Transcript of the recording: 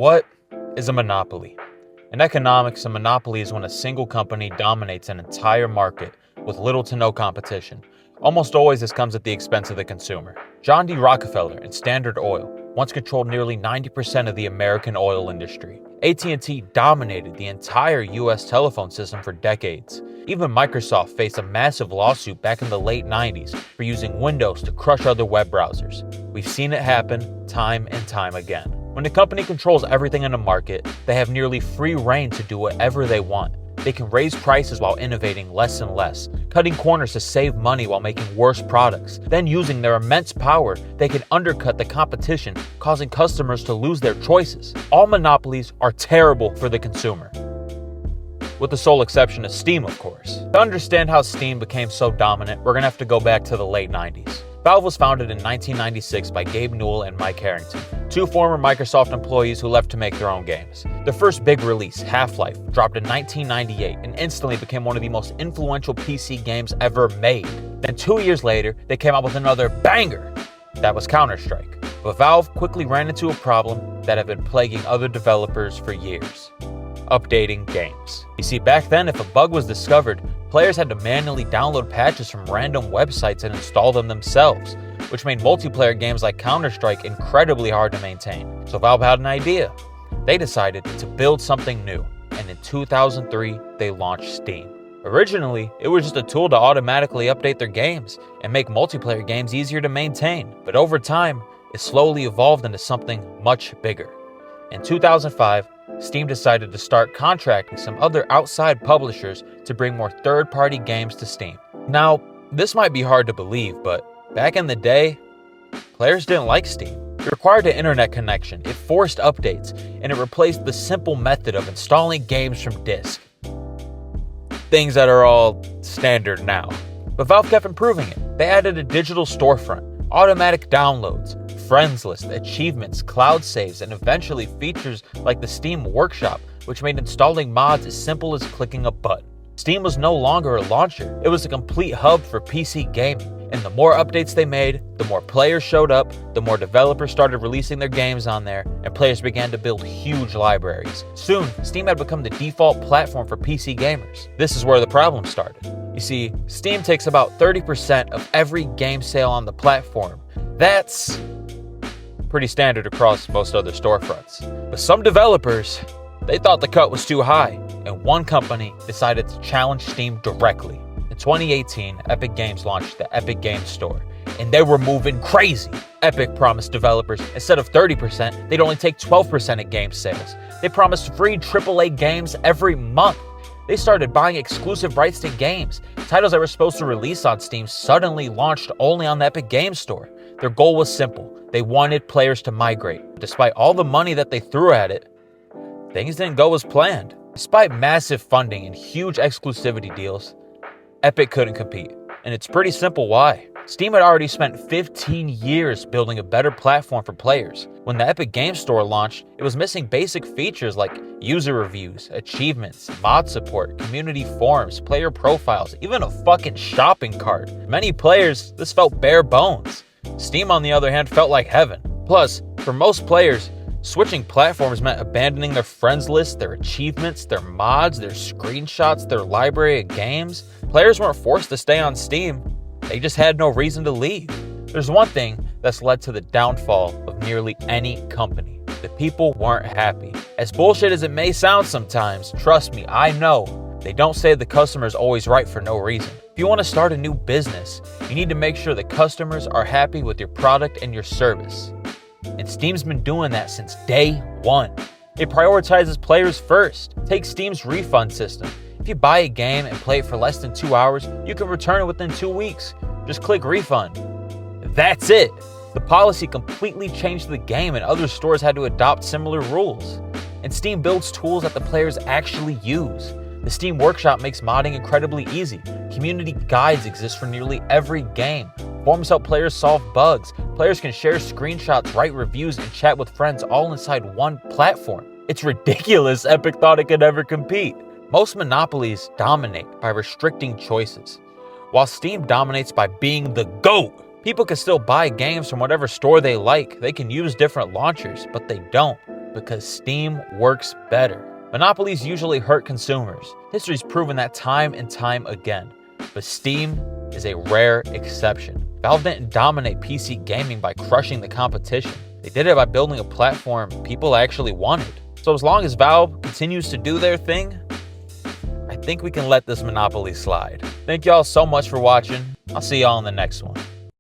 What is a monopoly? In economics, a monopoly is when a single company dominates an entire market with little to no competition. Almost always this comes at the expense of the consumer. John D. Rockefeller and Standard Oil once controlled nearly 90% of the American oil industry. AT&T dominated the entire US telephone system for decades. Even Microsoft faced a massive lawsuit back in the late 90s for using Windows to crush other web browsers. We've seen it happen time and time again. When a company controls everything in a market, they have nearly free reign to do whatever they want. They can raise prices while innovating less and less, cutting corners to save money while making worse products. Then using their immense power, they can undercut the competition, causing customers to lose their choices. All monopolies are terrible for the consumer, with the sole exception of Steam, of course. To understand how Steam became so dominant, we're gonna have to go back to the late 90s. Valve was founded in 1996 by Gabe Newell and Mike Harrington, two former Microsoft employees who left to make their own games. Their first big release, Half-Life, dropped in 1998 and instantly became one of the most influential PC games ever made. Then 2 years later, they came out with another banger. That was Counter-Strike. But Valve quickly ran into a problem that had been plaguing other developers for years: updating games. You see, back then, if a bug was discovered, players had to manually download patches from random websites and install them themselves, which made multiplayer games like Counter-Strike incredibly hard to maintain. So Valve had an idea. They decided to build something new, and in 2003, they launched Steam. Originally, it was just a tool to automatically update their games and make multiplayer games easier to maintain. But over time, it slowly evolved into something much bigger. In 2005, Steam decided to start contracting some other outside publishers to bring more third-party games to Steam. Now, this might be hard to believe, but back in the day, players didn't like Steam. It required an internet connection, it forced updates, and it replaced the simple method of installing games from disk. Things that are all standard now. But Valve kept improving it. They added a digital storefront, automatic downloads, friends list, achievements, cloud saves, and eventually features like the Steam Workshop, which made installing mods as simple as clicking a button. Steam was no longer a launcher, it was a complete hub for PC gaming, and the more updates they made, the more players showed up, the more developers started releasing their games on there, and players began to build huge libraries. Soon, Steam had become the default platform for PC gamers. This is where the problem started. You see, Steam takes about 30% of every game sale on the platform. That's pretty standard across most other storefronts. But some developers, they thought the cut was too high, and one company decided to challenge Steam directly. In 2018, Epic Games launched the Epic Games Store, and they were moving crazy. Epic promised developers, instead of 30%, they'd only take 12% of game sales. They promised free AAA games every month. They started buying exclusive rights to games. Titles that were supposed to release on Steam suddenly launched only on the Epic Games Store. Their goal was simple. They wanted players to migrate. Despite all the money that they threw at it, things didn't go as planned. Despite massive funding and huge exclusivity deals, Epic couldn't compete. And it's pretty simple why. Steam had already spent 15 years building a better platform for players. When the Epic Games Store launched, it was missing basic features like user reviews, achievements, mod support, community forums, player profiles, even a fucking shopping cart. Many players, this felt bare bones. Steam, on the other hand, felt like heaven. Plus, for most players, switching platforms meant abandoning their friends list, their achievements, their mods, their screenshots, their library of games. Players weren't forced to stay on Steam. They just had no reason to leave. There's one thing that's led to the downfall of nearly any company. The people weren't happy. As bullshit as it may sound sometimes, trust me, I know. They don't say the customer is always right for no reason. If you want to start a new business, you need to make sure the customers are happy with your product and your service. And Steam's been doing that since day one. It prioritizes players first. Take Steam's refund system. If you buy a game and play it for less than 2 hours, you can return it within 2 weeks. Just click refund. That's it. The policy completely changed the game, and other stores had to adopt similar rules. And Steam builds tools that the players actually use. The Steam Workshop makes modding incredibly easy. Community guides exist for nearly every game. Forums help players solve bugs. Players can share screenshots, write reviews, and chat with friends all inside one platform. It's ridiculous Epic thought it could ever compete. Most monopolies dominate by restricting choices, while Steam dominates by being the GOAT. People can still buy games from whatever store they like. They can use different launchers, but they don't. because Steam works better. Monopolies usually hurt consumers. History's proven that time and time again. But Steam is a rare exception. Valve didn't dominate PC gaming by crushing the competition. They did it by building a platform people actually wanted. So as long as Valve continues to do their thing, I think we can let this monopoly slide. Thank y'all so much for watching. I'll see y'all in the next one.